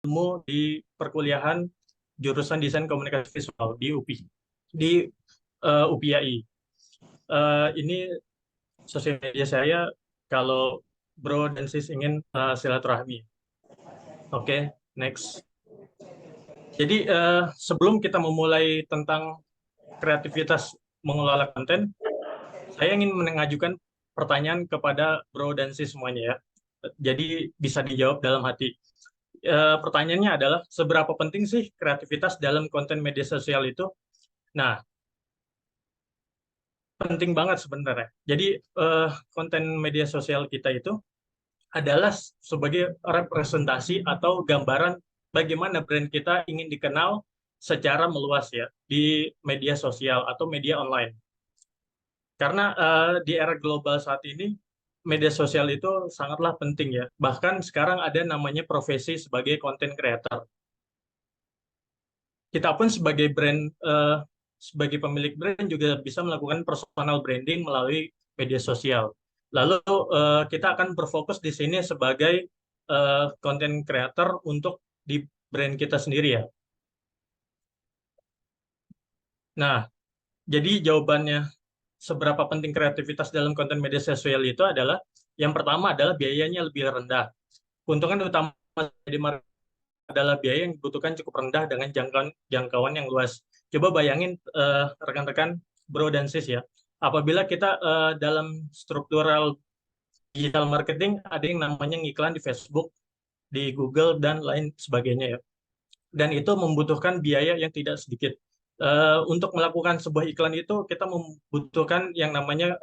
ilmu di perkuliahan jurusan Desain Komunikasi Visual di UPI, di UPI. Ini sosial media saya kalau Bro dan Sis ingin silaturahmi. Oke, next. Jadi sebelum kita memulai tentang kreativitas mengelola konten, saya ingin mengajukan pertanyaan kepada Bro dan Sis semuanya ya. Jadi bisa dijawab dalam hati. Pertanyaannya adalah seberapa penting sih kreativitas dalam konten media sosial itu? Nah, penting banget sebenarnya. Jadi konten media sosial kita itu adalah sebagai representasi atau gambaran bagaimana brand kita ingin dikenal secara meluas ya di media sosial atau media online. Karena di era global saat ini media sosial itu sangatlah penting ya. Bahkan sekarang ada namanya profesi sebagai content creator. Kita pun sebagai brand, sebagai pemilik brand juga bisa melakukan personal branding melalui media sosial. Lalu kita akan berfokus di sini sebagai content creator untuk di brand kita sendiri ya. Nah, jadi jawabannya seberapa penting kreativitas dalam konten media sosial itu adalah yang pertama adalah biayanya lebih rendah. Keuntungan utama di market adalah biaya yang dibutuhkan cukup rendah dengan jangkauan yang luas. Coba bayangin rekan-rekan bro dan sis ya, apabila kita dalam struktural digital marketing ada yang namanya ngiklan di Facebook, di Google dan lain sebagainya ya. Dan itu membutuhkan biaya yang tidak sedikit. Untuk melakukan sebuah iklan itu kita membutuhkan yang namanya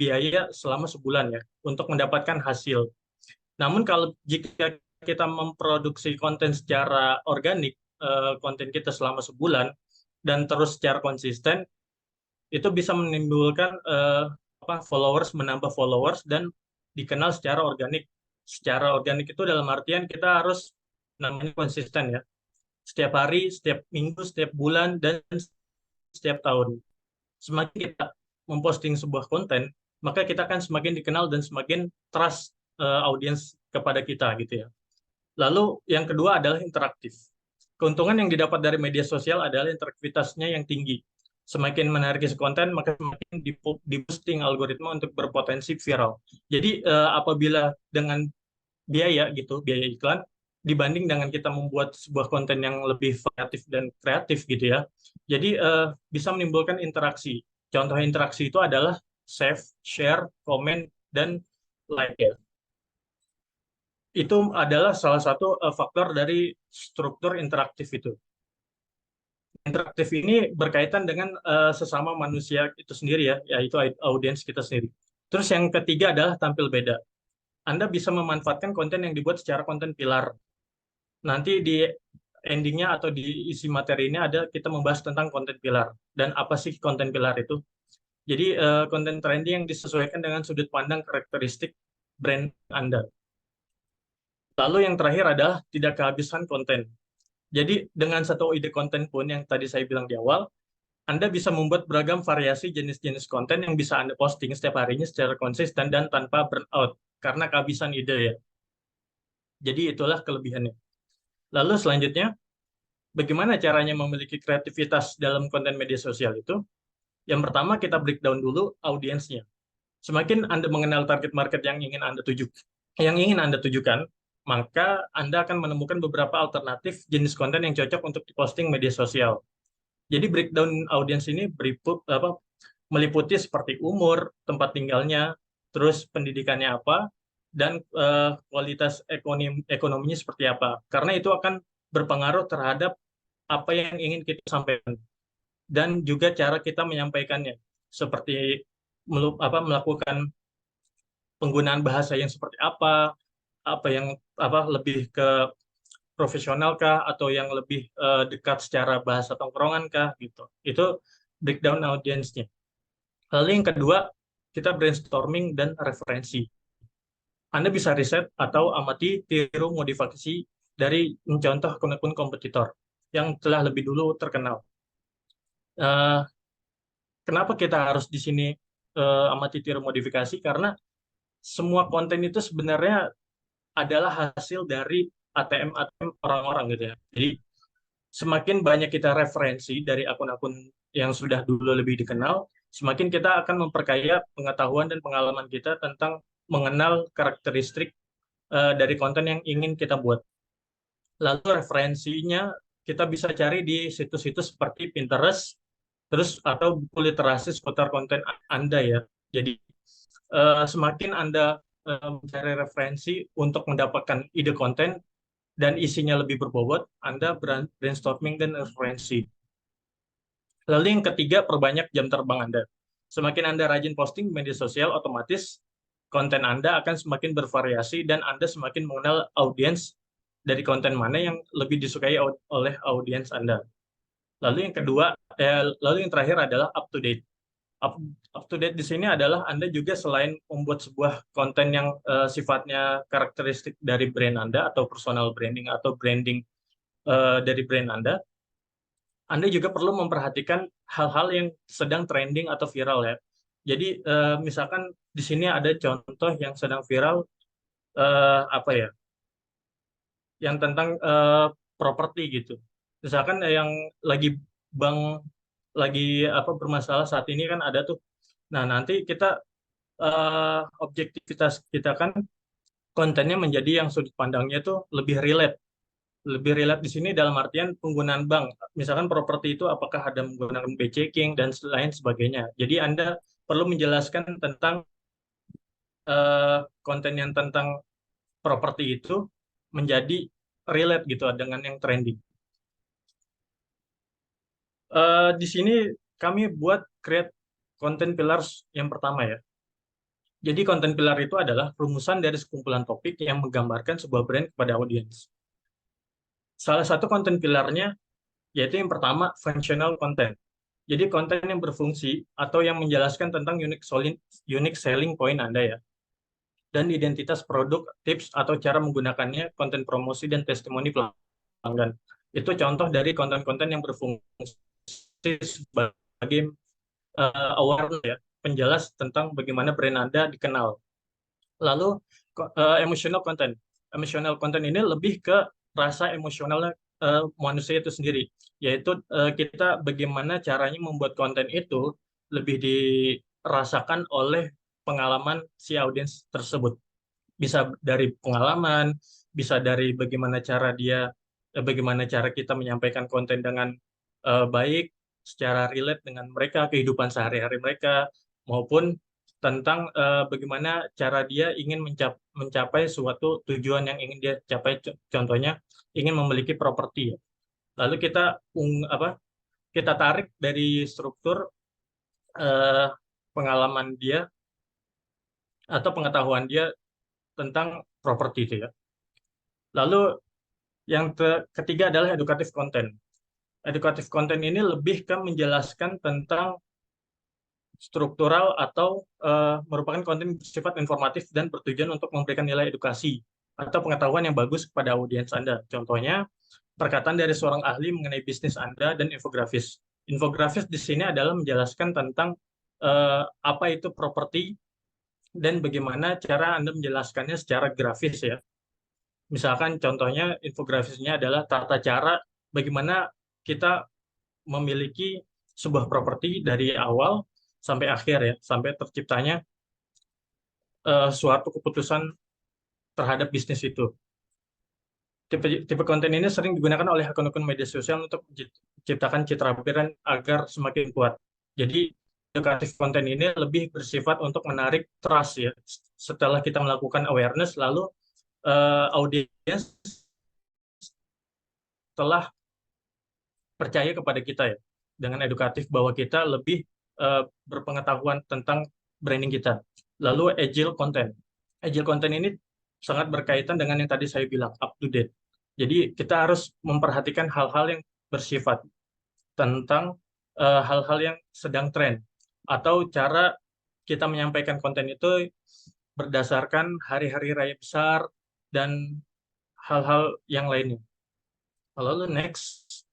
biaya selama sebulan ya untuk mendapatkan hasil. Namun kalau jika kita memproduksi konten secara organik, konten kita selama sebulan dan terus secara konsisten, itu bisa menimbulkan followers, menambah followers dan dikenal secara organik. Secara organik itu dalam artian kita harus namanya konsisten ya. Setiap hari, setiap minggu, setiap bulan, dan setiap tahun. Semakin kita memposting sebuah konten, maka kita akan semakin dikenal dan semakin trust audiens kepada kita gitu ya. Lalu yang kedua adalah interaktif. Keuntungan yang didapat dari media sosial adalah interaktivitasnya yang tinggi. Semakin menarik isi konten, maka semakin di-boosting algoritma untuk berpotensi viral. Jadi apabila dengan biaya gitu, biaya iklan, dibanding dengan kita membuat sebuah konten yang lebih variatif dan kreatif gitu ya. Jadi bisa menimbulkan interaksi. Contoh interaksi itu adalah save, share, komen, dan like ya. Itu adalah salah satu faktor dari struktur interaktif itu. Interaktif ini berkaitan dengan sesama manusia itu sendiri ya, yaitu audiens kita sendiri. Terus yang ketiga adalah tampil beda. Anda bisa memanfaatkan konten yang dibuat secara konten pilar. Nanti di endingnya atau di isi materi ini ada kita membahas tentang konten pilar. Dan apa sih konten pilar itu? Jadi konten trending yang disesuaikan dengan sudut pandang karakteristik brand Anda. Lalu yang terakhir adalah tidak kehabisan konten. Jadi dengan satu ide konten pun yang tadi saya bilang di awal, Anda bisa membuat beragam variasi jenis-jenis konten yang bisa Anda posting setiap harinya secara konsisten dan tanpa burnout karena kehabisan ide ya. Jadi itulah kelebihannya. Lalu selanjutnya, bagaimana caranya memiliki kreativitas dalam konten media sosial itu? Yang pertama kita breakdown dulu audiensnya. Semakin Anda mengenal target market yang ingin Anda tujukan, maka Anda akan menemukan beberapa alternatif jenis konten yang cocok untuk diposting media sosial. Jadi breakdown audiens ini meliputi seperti umur, tempat tinggalnya, terus pendidikannya apa, dan kualitas ekonominya seperti apa. Karena itu akan berpengaruh terhadap apa yang ingin kita sampaikan dan juga cara kita menyampaikannya, seperti melakukan penggunaan bahasa yang seperti apa yang lebih ke profesional kah atau yang lebih dekat secara bahasa tongkrongan kah gitu. Itu breakdown audiensnya. Lalu yang kedua, kita brainstorming dan referensi. Anda bisa riset atau amati tiru modifikasi dari mencontoh akun-akun kompetitor yang telah lebih dulu terkenal. Eh, Kenapa kita harus di sini amati tiru modifikasi? Karena semua konten itu sebenarnya adalah hasil dari ATM orang-orang gitu ya. Jadi semakin banyak kita referensi dari akun-akun yang sudah dulu lebih dikenal, semakin kita akan memperkaya pengetahuan dan pengalaman kita tentang mengenal karakteristik dari konten yang ingin kita buat. Lalu referensinya kita bisa cari di situs-situs seperti Pinterest, terus atau buku literasi seputar konten Anda ya. Jadi semakin Anda mencari referensi untuk mendapatkan ide konten dan isinya lebih berbobot, Anda brainstorming dan referensi. Lalu yang ketiga, perbanyak jam terbang Anda. Semakin Anda rajin posting di media sosial, otomatis konten Anda akan semakin bervariasi dan Anda semakin mengenal audiens dari konten mana yang lebih disukai oleh audiens Anda. Lalu yang kedua, lalu yang terakhir adalah up to date. Up, up to date di sini adalah Anda juga selain membuat sebuah konten yang sifatnya karakteristik dari brand Anda atau personal branding atau branding dari brand Anda juga perlu memperhatikan hal-hal yang sedang trending atau viral ya. Jadi misalkan di sini ada contoh yang sedang viral apa ya, yang tentang properti gitu. Misalkan yang lagi bank lagi apa bermasalah saat ini kan ada tuh. Nah nanti kita objektivitas kita kan kontennya menjadi yang sudut pandangnya tuh lebih relate di sini dalam artian penggunaan bank. Misalkan properti itu apakah ada menggunakan B checking dan lain sebagainya. Jadi Anda perlu menjelaskan tentang konten yang tentang properti itu menjadi relate gitu dengan yang trending. Di sini kami buat create content pillars yang pertama ya. Jadi konten pilar itu adalah rumusan dari sekumpulan topik yang menggambarkan sebuah brand kepada audiens. Salah satu konten pilarnya yaitu yang pertama functional content. Jadi konten yang berfungsi atau yang menjelaskan tentang unique selling point Anda ya. Dan identitas produk, tips atau cara menggunakannya, konten promosi dan testimoni pelanggan. Itu contoh dari konten-konten yang berfungsi sebagai awareness ya, penjelas tentang bagaimana brand Anda dikenal. Lalu emotional content. Emotional content ini lebih ke rasa emosional manusia itu sendiri, yaitu kita bagaimana caranya membuat konten itu lebih dirasakan oleh pengalaman si audiens tersebut. Bisa dari pengalaman, bisa dari bagaimana cara kita menyampaikan konten dengan baik, secara relate dengan mereka, kehidupan sehari-hari mereka, maupun tentang bagaimana cara dia ingin mencapai suatu tujuan yang ingin dia capai, contohnya ingin memiliki properti. Lalu kita tarik dari struktur eh, pengalaman dia atau pengetahuan dia tentang properti itu ya. Lalu yang ketiga adalah edukatif konten. Edukatif konten ini lebih ke menjelaskan tentang struktural atau merupakan konten bersifat informatif dan bertujuan untuk memberikan nilai edukasi atau pengetahuan yang bagus kepada audiens Anda. Contohnya, perkataan dari seorang ahli mengenai bisnis Anda dan infografis. Infografis di sini adalah menjelaskan tentang apa itu properti dan bagaimana cara Anda menjelaskannya secara grafis ya. Misalkan contohnya infografisnya adalah tata cara bagaimana kita memiliki sebuah properti dari awal sampai akhir ya, sampai terciptanya suatu keputusan terhadap bisnis itu. Tipe konten ini sering digunakan oleh akun-akun media sosial untuk menciptakan citra brand agar semakin kuat. Jadi edukatif konten ini lebih bersifat untuk menarik trust ya. Setelah kita melakukan awareness, lalu audiens telah percaya kepada kita ya dengan edukatif bahwa kita lebih berpengetahuan tentang branding kita. Lalu agile content. Agile content ini sangat berkaitan dengan yang tadi saya bilang up to date. Jadi kita harus memperhatikan hal-hal yang bersifat tentang hal-hal yang sedang tren atau cara kita menyampaikan konten itu berdasarkan hari-hari raya besar dan hal-hal yang lainnya. Lalu next.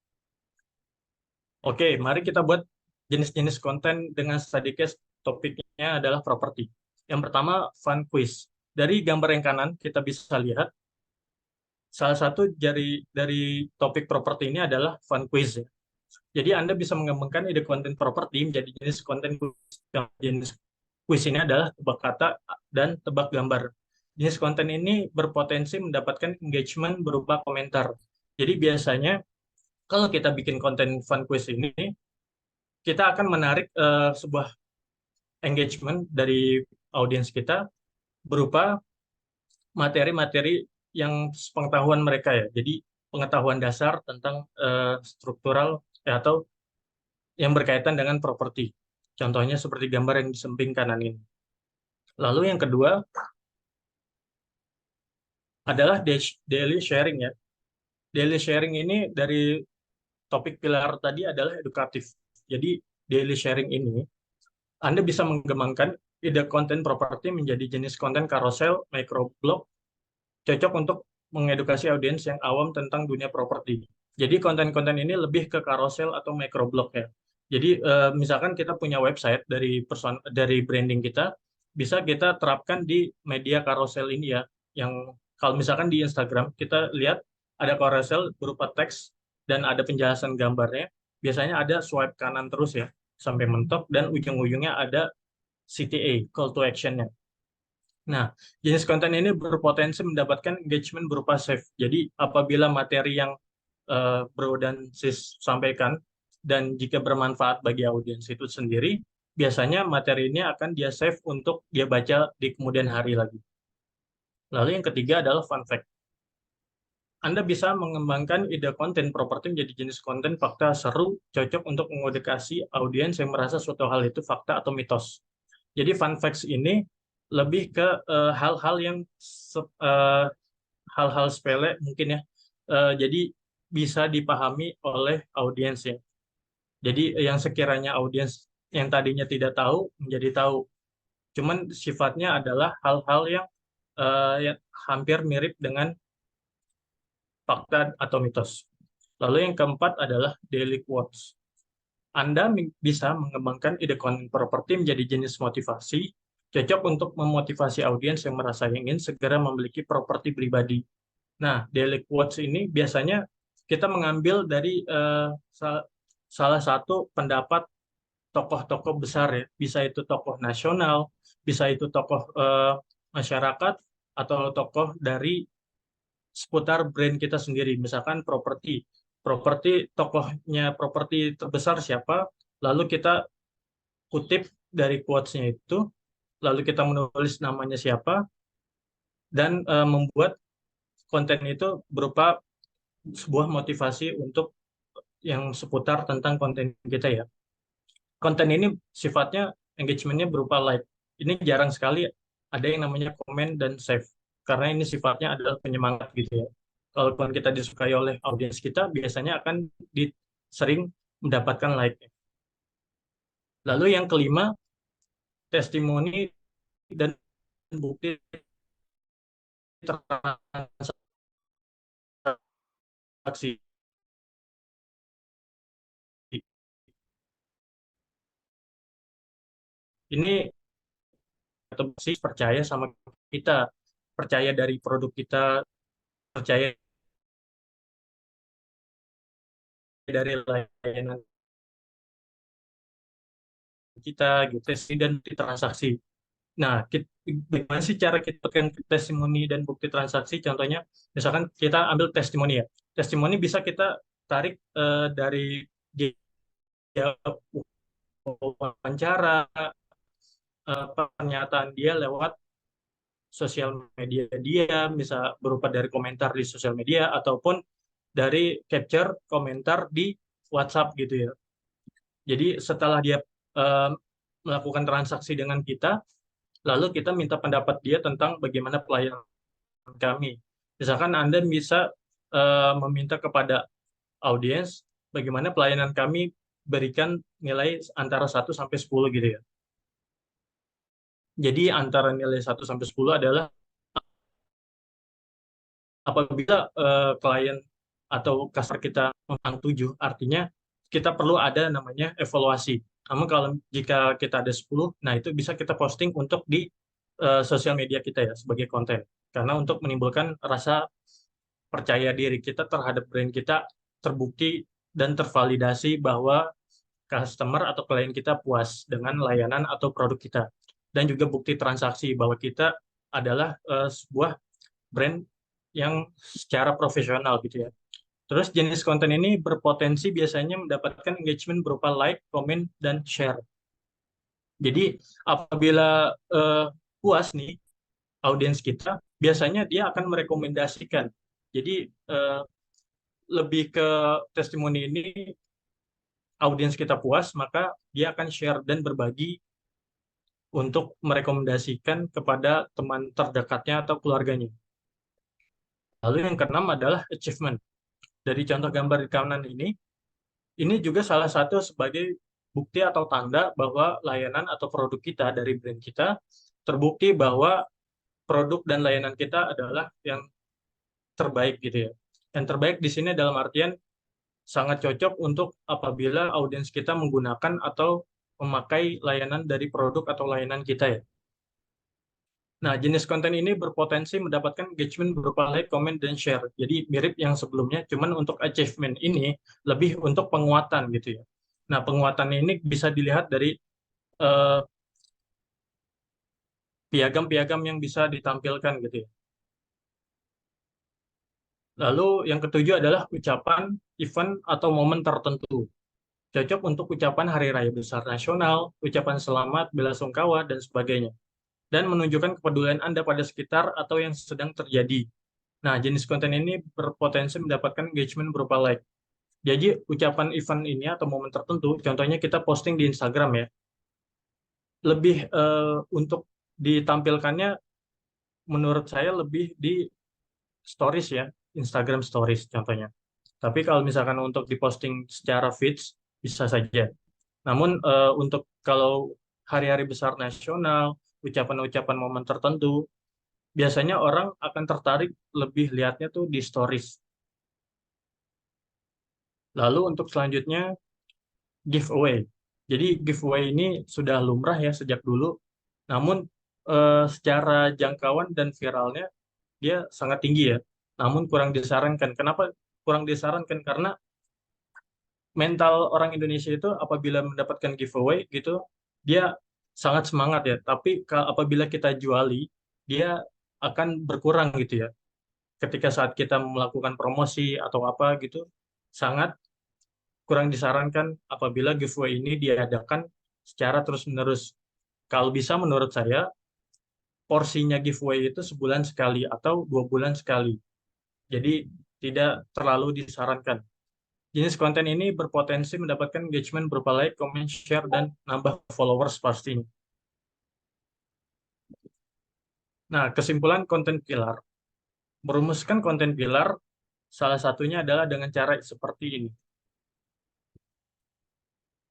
Oke, mari kita buat jenis-jenis konten dengan study case topiknya adalah properti. Yang pertama, fun quiz. Dari gambar yang kanan, kita bisa lihat salah satu dari topik properti ini adalah fun quiz ya. Jadi Anda bisa mengembangkan ide konten properti menjadi jenis konten quiz. Yang jenis quiz ini adalah tebak kata dan tebak gambar. Jenis konten ini berpotensi mendapatkan engagement berupa komentar. Jadi biasanya kalau kita bikin konten fun quiz ini, kita akan menarik sebuah engagement dari audiens kita berupa materi-materi yang pengetahuan mereka ya. Jadi pengetahuan dasar tentang struktural atau yang berkaitan dengan properti. Contohnya seperti gambar yang di samping kanan ini. Lalu yang kedua adalah daily sharing ya. Daily sharing ini dari topik pilar tadi adalah edukatif. Jadi daily sharing ini Anda bisa mengembangkan ide konten properti menjadi jenis konten carousel, microblog, cocok untuk mengedukasi audiens yang awam tentang dunia properti. Jadi konten-konten ini lebih ke carousel atau microblog ya. Jadi misalkan kita punya website dari branding kita, bisa kita terapkan di media carousel ini ya. Yang kalau misalkan di Instagram kita lihat ada carousel berupa teks dan ada penjelasan gambarnya. Biasanya ada swipe kanan terus ya sampai mentok dan ujung-ujungnya ada CTA, call to action-nya. Nah, jenis konten ini berpotensi mendapatkan engagement berupa save. Jadi, apabila materi yang Bro dan Sis sampaikan dan jika bermanfaat bagi audiens itu sendiri, biasanya materi ini akan dia save untuk dia baca di kemudian hari lagi. Lalu yang ketiga adalah fun fact. Anda bisa mengembangkan ide konten properti menjadi jenis konten fakta seru, cocok untuk mengedukasi audiens yang merasa suatu hal itu fakta atau mitos. Jadi fun facts ini lebih ke hal-hal yang hal-hal sepele mungkin ya. Jadi bisa dipahami oleh audiens ya. Jadi yang sekiranya audiens yang tadinya tidak tahu menjadi tahu. Cuman sifatnya adalah hal-hal yang hampir mirip dengan fakta atau mitos. Lalu yang keempat adalah daily quotes. Anda bisa mengembangkan ide konten properti menjadi jenis motivasi, cocok untuk memotivasi audiens yang merasa ingin segera memiliki properti pribadi. Nah, daily quotes ini biasanya kita mengambil dari salah satu pendapat tokoh-tokoh besar ya, bisa itu tokoh nasional, bisa itu tokoh masyarakat, atau tokoh dari seputar brand kita sendiri, misalkan properti. Properti, tokohnya properti terbesar siapa, lalu kita kutip dari quotes-nya itu, lalu kita menulis namanya siapa, dan membuat konten itu berupa sebuah motivasi untuk yang seputar tentang konten kita ya. Konten ini sifatnya engagement-nya berupa like. Ini jarang sekali ada yang namanya komen dan save. Karena ini sifatnya adalah penyemangat gitu ya. Kalau kita disukai oleh audiens kita, biasanya akan sering mendapatkan like. Lalu yang kelima, testimoni dan bukti transaksi. Ini atau sih percaya sama kita, percaya dari produk kita, percaya dari layanan kita gitu sih dan di transaksi. Nah, bagaimana sih cara kita tekan testimoni dan bukti transaksi? Contohnya, misalkan kita ambil testimoni ya. Testimoni bisa kita tarik dari dia wawancara, pernyataan dia lewat sosial media dia, bisa berupa dari komentar di sosial media ataupun dari capture komentar di WhatsApp gitu ya. Jadi setelah dia eh, melakukan transaksi dengan kita, lalu kita minta pendapat dia tentang bagaimana pelayanan kami. Misalkan Anda bisa meminta kepada audiens bagaimana pelayanan kami berikan nilai antara 1 sampai 10 gitu ya. Jadi antara nilai 1 sampai 10 adalah apabila klien atau customer kita memang 7, artinya kita perlu ada namanya evaluasi. Namun kalau jika kita ada 10, nah itu bisa kita posting untuk di sosial media kita ya sebagai konten. Karena untuk menimbulkan rasa percaya diri kita terhadap brand kita terbukti dan tervalidasi bahwa customer atau klien kita puas dengan layanan atau produk kita. Dan juga bukti transaksi bahwa kita adalah sebuah brand yang secara profesional gitu ya. Terus jenis konten ini berpotensi biasanya mendapatkan engagement berupa like, comment, dan share. Jadi apabila puas nih audiens kita, biasanya dia akan merekomendasikan. Jadi eh, lebih ke testimoni ini, audiens kita puas, maka dia akan share dan berbagi untuk merekomendasikan kepada teman terdekatnya atau keluarganya. Lalu yang keenam adalah achievement. Dari contoh gambar di kanan ini juga salah satu sebagai bukti atau tanda bahwa layanan atau produk kita dari brand kita terbukti bahwa produk dan layanan kita adalah yang terbaik gitu ya. Yang terbaik di sini dalam artian sangat cocok untuk apabila audiens kita menggunakan atau memakai layanan dari produk atau layanan kita ya. Nah, jenis konten ini berpotensi mendapatkan engagement berupa like, comment, dan share. Jadi mirip yang sebelumnya, cuman untuk achievement ini lebih untuk penguatan gitu ya. Nah, penguatan ini bisa dilihat dari eh, piagam-piagam yang bisa ditampilkan gitu ya. Lalu yang ketujuh adalah ucapan, event, atau momen tertentu. Cocok untuk ucapan Hari Raya Besar Nasional, ucapan selamat, belasungkawa, dan sebagainya. Dan menunjukkan kepedulian Anda pada sekitar atau yang sedang terjadi. Nah, jenis konten ini berpotensi mendapatkan engagement berupa like. Jadi, ucapan event ini atau momen tertentu, contohnya kita posting di Instagram ya, lebih untuk ditampilkannya menurut saya lebih di stories ya, Instagram stories contohnya. Tapi kalau misalkan untuk diposting secara feeds, bisa saja. Namun untuk kalau hari-hari besar nasional, ucapan-ucapan momen tertentu, biasanya orang akan tertarik lebih lihatnya tuh di stories. Lalu untuk selanjutnya, giveaway. Jadi giveaway ini sudah lumrah ya sejak dulu, namun secara jangkauan dan viralnya dia sangat tinggi ya. Namun kurang disarankan. Kenapa kurang disarankan? Karena mental orang Indonesia itu apabila mendapatkan giveaway gitu, dia sangat semangat ya. Tapi apabila kita juali, dia akan berkurang gitu ya. Ketika saat kita melakukan promosi atau apa gitu, sangat kurang disarankan apabila giveaway ini diadakan secara terus-menerus. Kalau bisa menurut saya, porsinya giveaway itu sebulan sekali atau 2 bulan sekali. Jadi tidak terlalu disarankan. Jenis konten ini berpotensi mendapatkan engagement berupa like, comment, share, dan nambah followers pastinya. Nah, kesimpulan konten pilar. Merumuskan konten pilar, salah satunya adalah dengan cara seperti ini.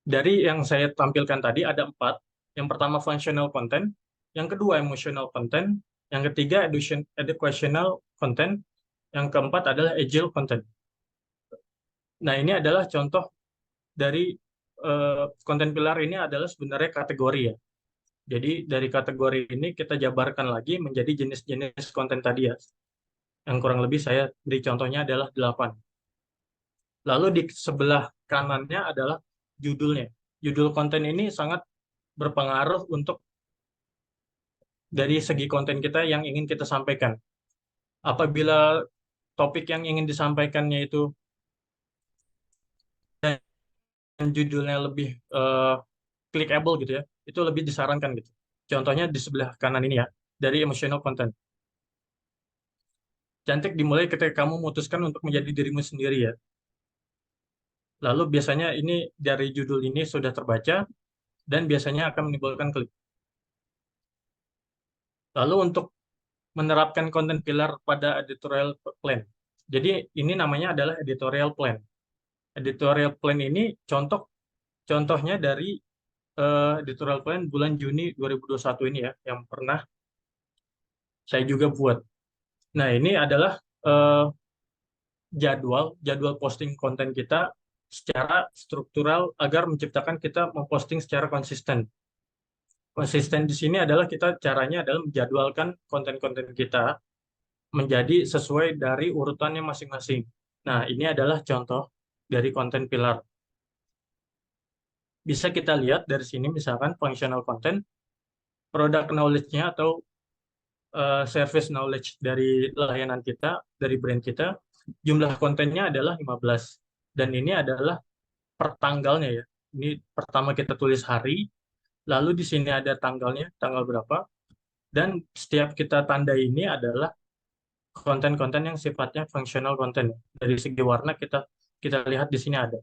Dari yang saya tampilkan tadi ada 4. Yang pertama functional content, yang kedua emotional content, yang ketiga educational content, yang keempat adalah agile content. Nah, ini adalah contoh dari konten pilar ini adalah sebenarnya kategori ya. Jadi dari kategori ini kita jabarkan lagi menjadi jenis-jenis konten tadi ya. Yang kurang lebih saya beri contohnya adalah 8. Lalu di sebelah kanannya adalah judulnya. Judul konten ini sangat berpengaruh untuk dari segi konten kita yang ingin kita sampaikan. Apabila topik yang ingin disampaikannya itu dan judulnya lebih clickable gitu ya, itu lebih disarankan gitu. Contohnya di sebelah kanan ini ya, dari emotional content. Cantik dimulai ketika kamu memutuskan untuk menjadi dirimu sendiri ya. Lalu biasanya ini dari judul ini sudah terbaca dan biasanya akan menimbulkan klik. Lalu untuk menerapkan konten pilar pada editorial plan. Jadi ini namanya adalah editorial plan. Editorial plan ini contohnya dari editorial plan bulan Juni 2021 ini ya, yang pernah saya juga buat. Nah, ini adalah eh, jadwal posting konten kita secara struktural agar menciptakan kita memposting secara konsisten. Konsisten di sini adalah caranya adalah menjadwalkan konten-konten kita menjadi sesuai dari urutannya masing-masing. Nah, ini adalah contoh dari konten pilar. Bisa kita lihat dari sini misalkan functional content, product knowledge-nya atau service knowledge dari layanan kita, dari brand kita, jumlah kontennya adalah 15. Dan ini adalah per tanggalnya ya. Ini pertama kita tulis hari, lalu di sini ada tanggalnya, tanggal berapa, dan setiap kita tanda ini adalah konten-konten yang sifatnya functional content. Dari segi warna kita kita lihat di sini ada.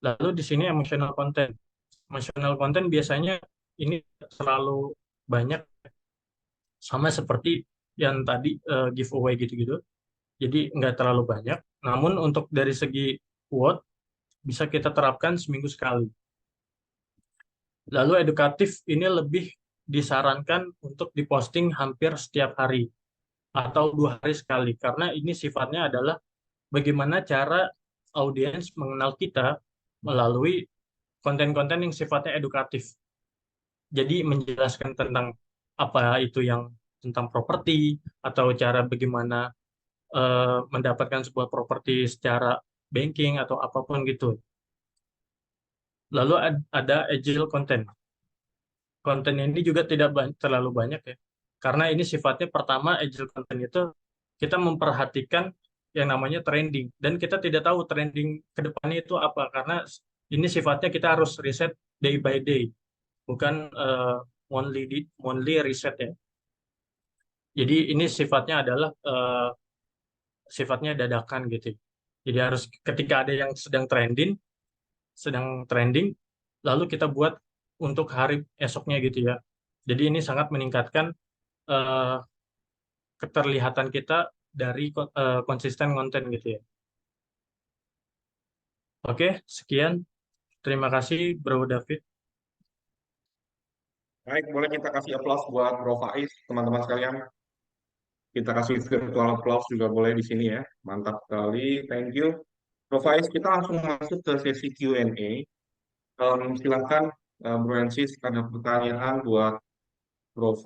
Lalu di sini emotional content. Emotional content biasanya ini terlalu banyak, sama seperti yang tadi giveaway gitu-gitu. Jadi nggak terlalu banyak. Namun untuk dari segi quote bisa kita terapkan seminggu sekali. Lalu edukatif ini lebih disarankan untuk diposting hampir setiap hari atau 2 hari sekali karena ini sifatnya adalah bagaimana cara audiens mengenal kita melalui konten-konten yang sifatnya edukatif. Jadi menjelaskan tentang apa itu yang tentang properti atau cara bagaimana mendapatkan sebuah properti secara banking atau apapun gitu. Lalu ada agile content. Konten ini juga tidak terlalu banyak ya. Karena ini sifatnya pertama agile content itu kita memperhatikan yang namanya trending dan kita tidak tahu trending ke depannya itu apa karena ini sifatnya kita harus riset day by day, bukan monthly riset ya. Jadi ini sifatnya adalah sifatnya dadakan gitu. Jadi harus ketika ada yang sedang trending, lalu kita buat untuk hari esoknya gitu ya. Jadi ini sangat meningkatkan eh, keterlihatan kita dari konsisten konten gitu ya. Oke, sekian. Terima kasih, Bro David. Baik, boleh kita kasih applause buat Bro Faiz, teman-teman sekalian. Kita kasih virtual applause juga boleh di sini ya. Mantap sekali, thank you. Bro Faiz, kita langsung masuk ke sesi Q&A. Silakan Bro Ensis, ada pertanyaan buat Bro